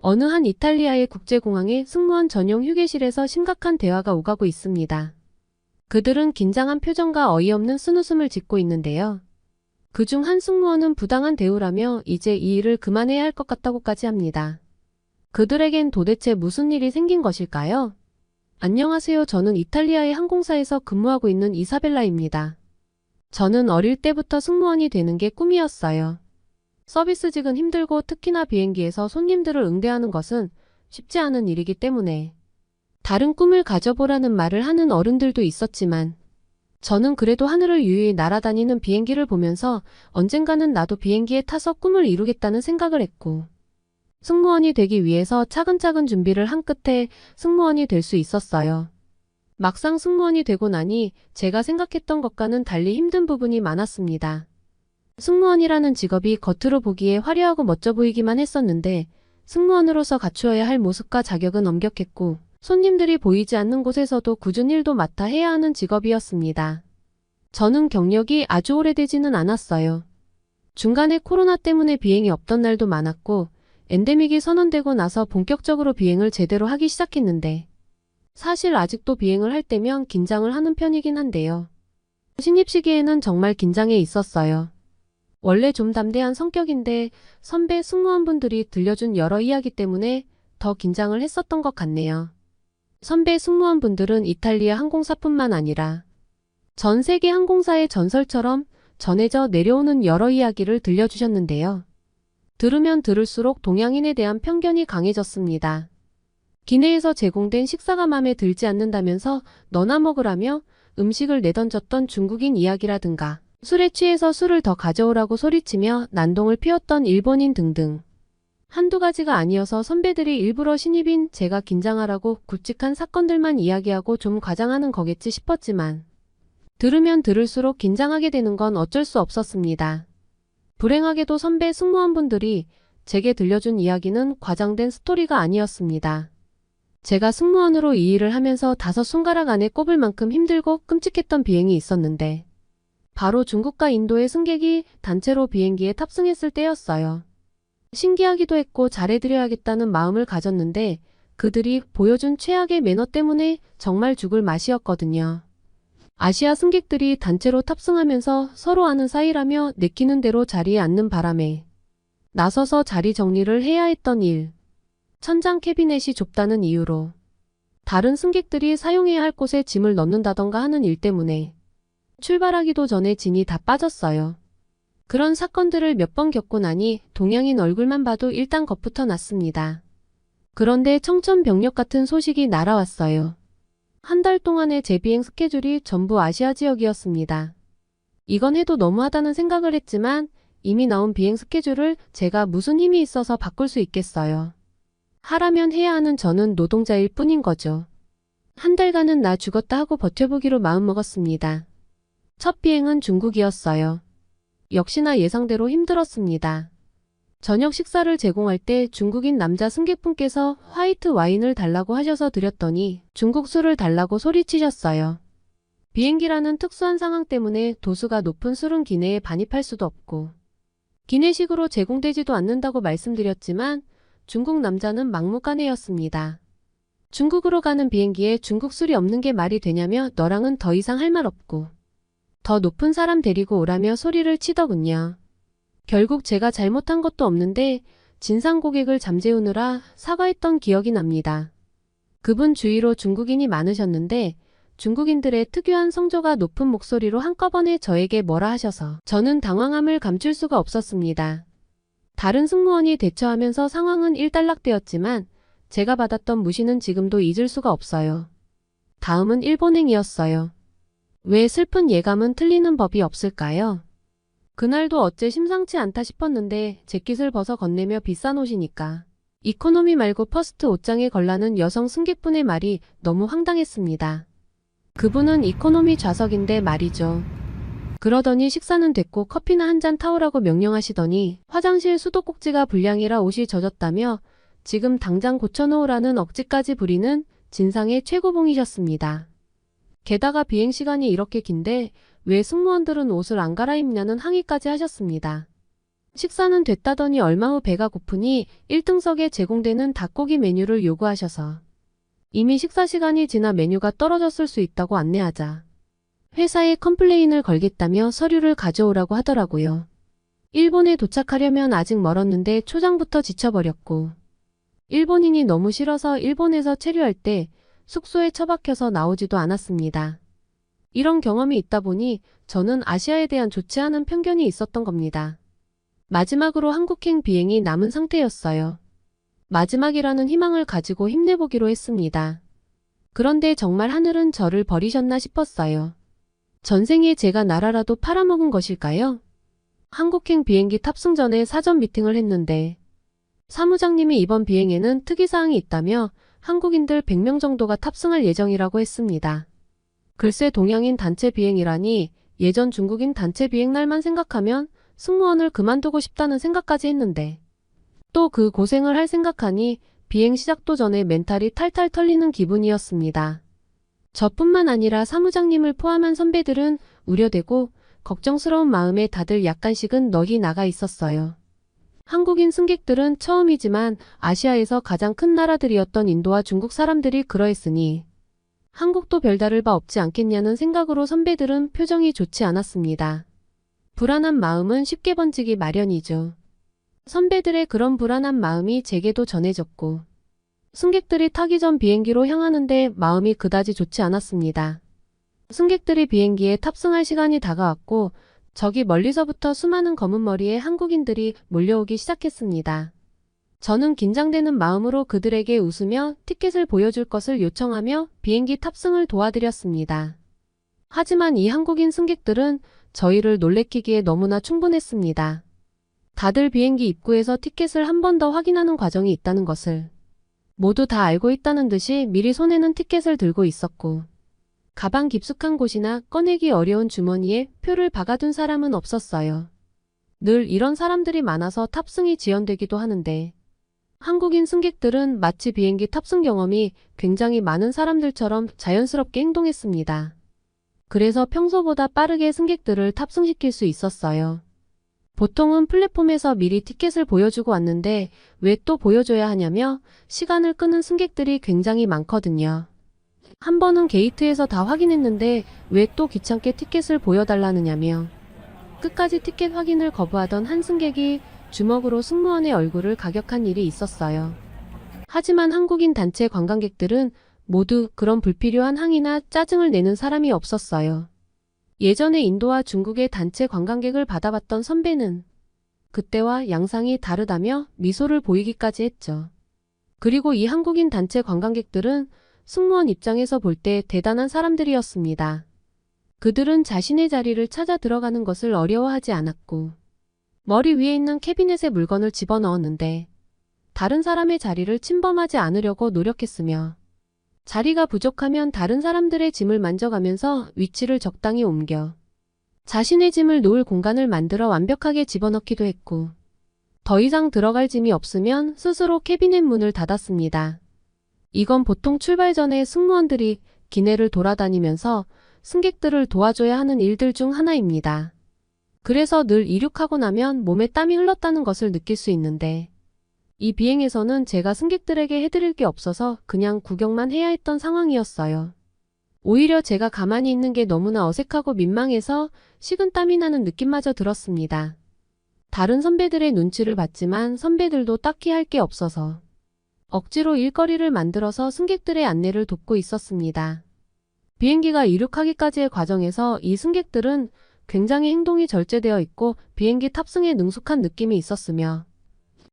어느 한 이탈리아의 국제공항의 승무원 전용 휴게실에서 심각한 대화가 오가고 있습니다. 그들은 긴장한 표정과 어이없는 쓴웃음을 짓고 있는데요. 그중 한 승무원은 부당한 대우라며 이제 이 일을 그만해야 할 것 같다고까지 합니다. 그들에겐 도대체 무슨 일이 생긴 것일까요? 안녕하세요. 저는 이탈리아의 항공사에서 근무하고 있는 이사벨라입니다. 저는 어릴 때부터 승무원이 되는 게 꿈이었어요. 서비스직은 힘들고 특히나 비행기에서 손님들을 응대하는 것은 쉽지 않은 일이기 때문에 다른 꿈을 가져보라는 말을 하는 어른들도 있었지만 저는 그래도 하늘을 유유히 날아다니는 비행기를 보면서 언젠가는 나도 비행기에 타서 꿈을 이루겠다는 생각을 했고 승무원이 되기 위해서 차근차근 준비를 한 끝에 승무원이 될 수 있었어요. 막상 승무원이 되고 나니 제가 생각했던 것과는 달리 힘든 부분이 많았습니다. 승무원이라는 직업이 겉으로 보기에 화려하고 멋져 보이기만 했었는데 승무원으로서 갖추어야 할 모습과 자격은 엄격했고 손님들이 보이지 않는 곳에서도 굳은 일도 맡아 해야 하는 직업이었습니다. 저는 경력이 아주 오래되지는 않았어요. 중간에 코로나 때문에 비행이 없던 날도 많았고 엔데믹이 선언되고 나서 본격적으로 비행을 제대로 하기 시작했는데 사실 아직도 비행을 할 때면 긴장을 하는 편이긴 한데요. 신입 시기에는 정말 긴장해 있었어요. 원래 좀 담대한 성격인데 선배 승무원분들이 들려준 여러 이야기 때문에 더 긴장을 했었던 것 같네요. 선배 승무원분들은 이탈리아 항공사뿐만 아니라 전 세계 항공사의 전설처럼 전해져 내려오는 여러 이야기를 들려주셨는데요. 들으면 들을수록 동양인에 대한 편견이 강해졌습니다. 기내에서 제공된 식사가 마음에 들지 않는다면서 너나 먹으라며 음식을 내던졌던 중국인 이야기라든가 술에 취해서 술을 더 가져오라고 소리치며 난동을 피웠던 일본인 등등. 한두 가지가 아니어서 선배들이 일부러 신입인 제가 긴장하라고 굵직한 사건들만 이야기하고 좀 과장하는 거겠지 싶었지만 들으면 들을수록 긴장하게 되는 건 어쩔 수 없었습니다. 불행하게도 선배 승무원분들이 제게 들려준 이야기는 과장된 스토리가 아니었습니다. 제가 승무원으로 이 일을 하면서 5손가락 안에 꼽을 만큼 힘들고 끔찍했던 비행이 있었는데 바로 중국과 인도의 승객이 단체로 비행기에 탑승했을 때였어요. 신기하기도 했고 잘해드려야겠다는 마음을 가졌는데 그들이 보여준 최악의 매너 때문에 정말 죽을 맛이었거든요. 아시아 승객들이 단체로 탑승하면서 서로 아는 사이라며 내키는 대로 자리에 앉는 바람에 나서서 자리 정리를 해야 했던 일. 천장 캐비넷이 좁다는 이유로 다른 승객들이 사용해야 할 곳에 짐을 넣는다던가 하는 일 때문에 출발하기도 전에 진이 다 빠졌어요. 그런 사건들을 몇 번 겪고 나니 동양인 얼굴만 봐도 일단 겁부터 났습니다. 그런데 청천벽력 같은 소식이 날아왔어요. 한 달 동안의 제 비행 스케줄이 전부 아시아 지역이었습니다. 이건 해도 너무하다는 생각을 했지만 이미 나온 비행 스케줄을 제가 무슨 힘이 있어서 바꿀 수 있겠어요. 하라면 해야 하는 저는 노동자일 뿐인 거죠. 한 달간은 나 죽었다 하고 버텨보기로 마음먹었습니다. 첫 비행은 중국이었어요. 역시나 예상대로 힘들었습니다. 저녁 식사를 제공할 때 중국인 남자 승객분께서 화이트 와인을 달라고 하셔서 드렸더니 중국 술을 달라고 소리치셨어요. 비행기라는 특수한 상황 때문에 도수가 높은 술은 기내에 반입할 수도 없고 기내식으로 제공되지도 않는다고 말씀드렸지만 중국 남자는 막무가내였습니다. 중국으로 가는 비행기에 중국 술이 없는 게 말이 되냐며 너랑은 더 이상 할 말 없고 더 높은 사람 데리고 오라며 소리를 치더군요. 결국 제가 잘못한 것도 없는데 진상 고객을 잠재우느라 사과했던 기억이 납니다. 그분 주위로 중국인이 많으셨는데 중국인들의 특유한 성조가 높은 목소리로 한꺼번에 저에게 뭐라 하셔서 저는 당황함을 감출 수가 없었습니다. 다른 승무원이 대처하면서 상황은 일단락되었지만 제가 받았던 무시는 지금도 잊을 수가 없어요. 다음은 일본행이었어요. 왜 슬픈 예감은 틀리는 법이 없을까요? 그날도 어째 심상치 않다 싶었는데 재킷을 벗어 건네며 비싼 옷이니까 이코노미 말고 퍼스트 옷장에 걸라는 여성 승객분의 말이 너무 황당했습니다. 그분은 이코노미 좌석인데 말이죠. 그러더니 식사는 됐고 커피나 한 잔 타오라고 명령하시더니 화장실 수도꼭지가 불량이라 옷이 젖었다며 지금 당장 고쳐놓으라는 억지까지 부리는 진상의 최고봉이셨습니다. 게다가 비행시간이 이렇게 긴데 왜 승무원들은 옷을 안 갈아입냐는 항의까지 하셨습니다. 식사는 됐다더니 얼마 후 배가 고프니 1등석에 제공되는 닭고기 메뉴를 요구하셔서 이미 식사 시간이 지나 메뉴가 떨어졌을 수 있다고 안내하자 회사에 컴플레인을 걸겠다며 서류를 가져오라고 하더라고요. 일본에 도착하려면 아직 멀었는데 초장부터 지쳐버렸고 일본인이 너무 싫어서 일본에서 체류할 때 숙소에 처박혀서 나오지도 않았습니다. 이런 경험이 있다 보니 저는 아시아에 대한 좋지 않은 편견이 있었던 겁니다. 마지막으로 한국행 비행이 남은 상태였어요. 마지막이라는 희망을 가지고 힘내보기로 했습니다. 그런데 정말 하늘은 저를 버리셨나 싶었어요. 전생에 제가 나라라도 팔아먹은 것일까요? 한국행 비행기 탑승 전에 사전 미팅을 했는데 사무장님이 이번 비행에는 특이사항이 있다며 한국인들 100명 정도가 탑승할 예정이라고 했습니다. 글쎄 동양인 단체 비행이라니 예전 중국인 단체 비행 날만 생각하면 승무원을 그만두고 싶다는 생각까지 했는데 또 그 고생을 할 생각하니 비행 시작도 전에 멘탈이 탈탈 털리는 기분이었습니다. 저뿐만 아니라 사무장님을 포함한 선배들은 우려되고 걱정스러운 마음에 다들 약간씩은 넋이 나가 있었어요. 한국인 승객들은 처음이지만 아시아에서 가장 큰 나라들이었던 인도와 중국 사람들이 그러했으니 한국도 별다를 바 없지 않겠냐는 생각으로 선배들은 표정이 좋지 않았습니다. 불안한 마음은 쉽게 번지기 마련이죠. 선배들의 그런 불안한 마음이 제게도 전해졌고 승객들이 타기 전 비행기로 향하는데 마음이 그다지 좋지 않았습니다. 승객들이 비행기에 탑승할 시간이 다가왔고 저기 멀리서부터 수많은 검은 머리의 한국인들이 몰려오기 시작했습니다. 저는 긴장되는 마음으로 그들에게 웃으며 티켓을 보여줄 것을 요청하며 비행기 탑승을 도와드렸습니다. 하지만 이 한국인 승객들은 저희를 놀래키기에 너무나 충분했습니다. 다들 비행기 입구에서 티켓을 한 번 더 확인하는 과정이 있다는 것을 모두 다 알고 있다는 듯이 미리 손에는 티켓을 들고 있었고 가방 깊숙한 곳이나 꺼내기 어려운 주머니에 표를 박아둔 사람은 없었어요. 늘 이런 사람들이 많아서 탑승이 지연되기도 하는데 한국인 승객들은 마치 비행기 탑승 경험이 굉장히 많은 사람들처럼 자연스럽게 행동했습니다. 그래서 평소보다 빠르게 승객들을 탑승시킬 수 있었어요. 보통은 플랫폼에서 미리 티켓을 보여주고 왔는데 왜 또 보여줘야 하냐며 시간을 끄는 승객들이 굉장히 많거든요. 한 번은 게이트에서 다 확인했는데 왜 또 귀찮게 티켓을 보여달라느냐며 끝까지 티켓 확인을 거부하던 한 승객이 주먹으로 승무원의 얼굴을 가격한 일이 있었어요. 하지만 한국인 단체 관광객들은 모두 그런 불필요한 항의나 짜증을 내는 사람이 없었어요. 예전에 인도와 중국의 단체 관광객을 받아봤던 선배는 그때와 양상이 다르다며 미소를 보이기까지 했죠. 그리고 이 한국인 단체 관광객들은 승무원 입장에서 볼 때 대단한 사람들이었습니다. 그들은 자신의 자리를 찾아 들어가는 것을 어려워하지 않았고 머리 위에 있는 캐비넷에 물건을 집어넣었는데 다른 사람의 자리를 침범하지 않으려고 노력했으며 자리가 부족하면 다른 사람들의 짐을 만져가면서 위치를 적당히 옮겨 자신의 짐을 놓을 공간을 만들어 완벽하게 집어넣기도 했고 더 이상 들어갈 짐이 없으면 스스로 캐비넷 문을 닫았습니다. 이건 보통 출발 전에 승무원들이 기내를 돌아다니면서 승객들을 도와줘야 하는 일들 중 하나입니다. 그래서 늘 이륙하고 나면 몸에 땀이 흘렀다는 것을 느낄 수 있는데 이 비행에서는 제가 승객들에게 해드릴 게 없어서 그냥 구경만 해야 했던 상황이었어요. 오히려 제가 가만히 있는 게 너무나 어색하고 민망해서 식은땀이 나는 느낌마저 들었습니다. 다른 선배들의 눈치를 봤지만 선배들도 딱히 할 게 없어서 억지로 일거리를 만들어서 승객들의 안내를 돕고 있었습니다. 비행기가 이륙하기까지의 과정에서 이 승객들은 굉장히 행동이 절제되어 있고 비행기 탑승에 능숙한 느낌이 있었으며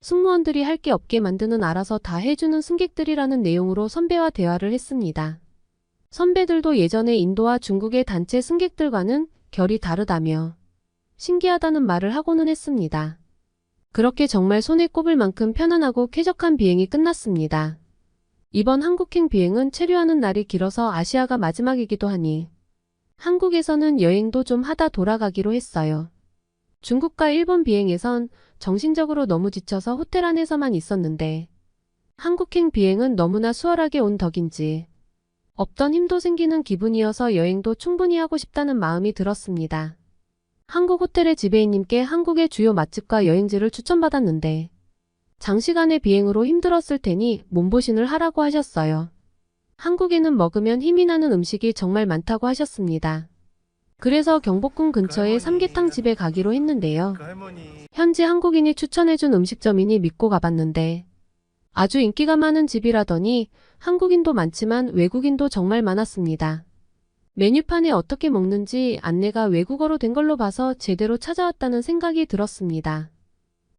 승무원들이 할 게 없게 만드는 알아서 다 해주는 승객들이라는 내용으로 선배와 대화를 했습니다. 선배들도 예전에 인도와 중국의 단체 승객들과는 결이 다르다며 신기하다는 말을 하고는 했습니다. 그렇게 정말 손에 꼽을 만큼 편안하고 쾌적한 비행이 끝났습니다. 이번 한국행 비행은 체류하는 날이 길어서 아시아가 마지막이기도 하니 한국에서는 여행도 좀 하다 돌아가기로 했어요. 중국과 일본 비행에선 정신적으로 너무 지쳐서 호텔 안에서만 있었는데 한국행 비행은 너무나 수월하게 온 덕인지 없던 힘도 생기는 기분이어서 여행도 충분히 하고 싶다는 마음이 들었습니다. 한국 호텔의 지배인님께 한국의 주요 맛집과 여행지를 추천받았는데 장시간의 비행으로 힘들었을 테니 몸보신을 하라고 하셨어요. 한국에는 먹으면 힘이 나는 음식이 정말 많다고 하셨습니다. 그래서 경복궁 근처의 삼계탕 집에 가기로 했는데요. 현지 한국인이 추천해준 음식점이니 믿고 가봤는데 아주 인기가 많은 집이라더니 한국인도 많지만 외국인도 정말 많았습니다. 메뉴판에 어떻게 먹는지 안내가 외국어로 된 걸로 봐서 제대로 찾아왔다는 생각이 들었습니다.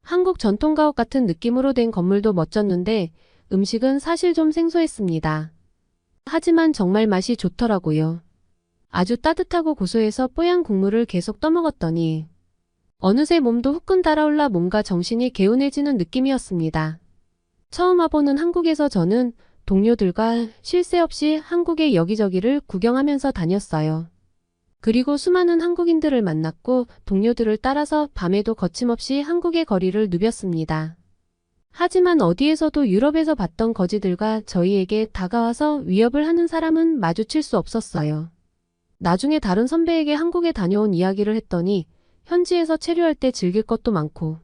한국 전통가옥 같은 느낌으로 된 건물도 멋졌는데 음식은 사실 좀 생소했습니다. 하지만 정말 맛이 좋더라고요. 아주 따뜻하고 고소해서 뽀얀 국물을 계속 떠먹었더니 어느새 몸도 후끈 달아올라 몸과 정신이 개운해지는 느낌이었습니다. 처음 와보는 한국에서 저는 동료들과 쉴 새 없이 한국의 여기저기를 구경하면서 다녔어요. 그리고 수많은 한국인들을 만났고 동료들을 따라서 밤에도 거침없이 한국의 거리를 누볐습니다. 하지만 어디에서도 유럽에서 봤던 거지들과 저희에게 다가와서 위협을 하는 사람은 마주칠 수 없었어요. 나중에 다른 선배에게 한국에 다녀온 이야기를 했더니 현지에서 체류할 때 즐길 것도 많고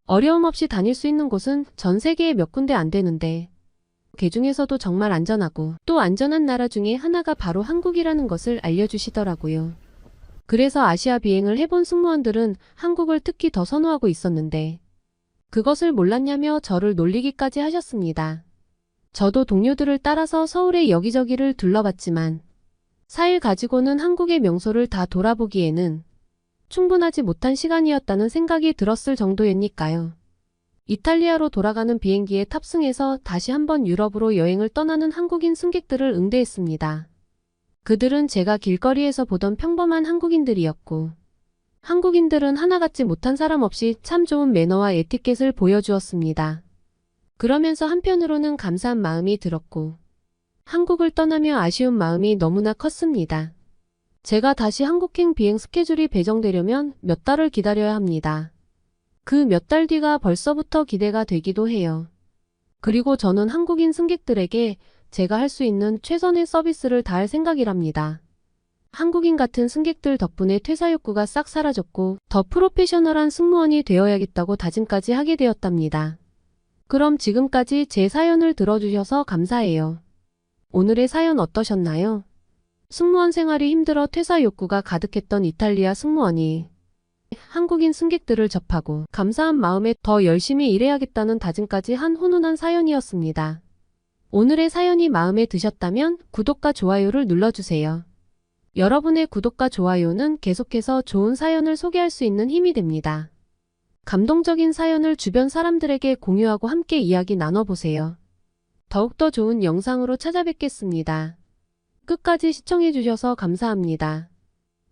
어려움 없이 다닐 수 있는 곳은 전 세계에 몇 군데 안 되는데 그 중에서도 정말 안전하고 또 안전한 나라 중에 하나가 바로 한국이라는 것을 알려주시더라고요. 그래서 아시아 비행을 해본 승무원들은 한국을 특히 더 선호하고 있었는데 그것을 몰랐냐며 저를 놀리기까지 하셨습니다. 저도 동료들을 따라서 서울의 여기저기를 둘러봤지만 4일 가지고는 한국의 명소를 다 돌아보기에는 충분하지 못한 시간이었다는 생각이 들었을 정도였니까요. 이탈리아로 돌아가는 비행기에 탑승해서 다시 한번 유럽으로 여행을 떠나는 한국인 승객들을 응대했습니다. 그들은 제가 길거리에서 보던 평범한 한국인들이었고 한국인들은 하나 같지 못한 사람 없이 참 좋은 매너와 에티켓을 보여주었습니다. 그러면서 한편으로는 감사한 마음이 들었고 한국을 떠나며 아쉬운 마음이 너무나 컸습니다. 제가 다시 한국행 비행 스케줄이 배정되려면 몇 달을 기다려야 합니다. 그 몇 달 뒤가 벌써부터 기대가 되기도 해요. 그리고 저는 한국인 승객들에게 제가 할 수 있는 최선의 서비스를 다할 생각이랍니다. 한국인 같은 승객들 덕분에 퇴사 욕구가 싹 사라졌고 더 프로페셔널한 승무원이 되어야겠다고 다짐까지 하게 되었답니다. 그럼 지금까지 제 사연을 들어주셔서 감사해요. 오늘의 사연 어떠셨나요? 승무원 생활이 힘들어 퇴사 욕구가 가득했던 이탈리아 승무원이 한국인 승객들을 접하고 감사한 마음에 더 열심히 일해야겠다는 다짐까지 한 훈훈한 사연이었습니다. 오늘의 사연이 마음에 드셨다면 구독과 좋아요를 눌러주세요. 여러분의 구독과 좋아요는 계속해서 좋은 사연을 소개할 수 있는 힘이 됩니다. 감동적인 사연을 주변 사람들에게 공유하고 함께 이야기 나눠보세요. 더욱더 좋은 영상으로 찾아뵙겠습니다. 끝까지 시청해주셔서 감사합니다.